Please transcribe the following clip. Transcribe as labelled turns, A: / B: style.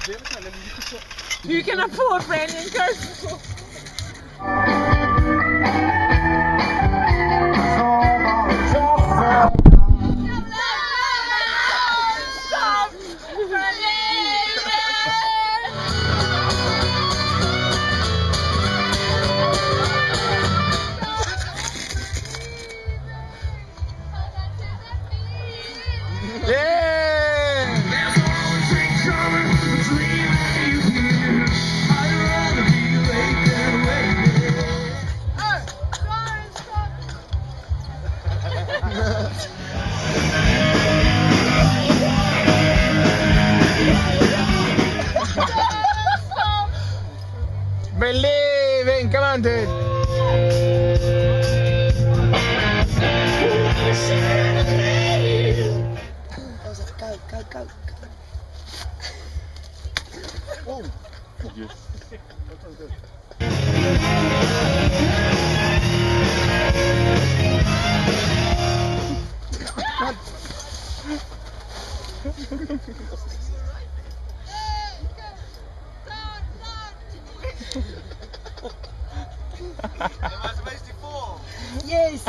A: You can afford Brandy and Kirsten.
B: Believe, come on, dude. Go. Oh. Am I supposed to fall? Yes.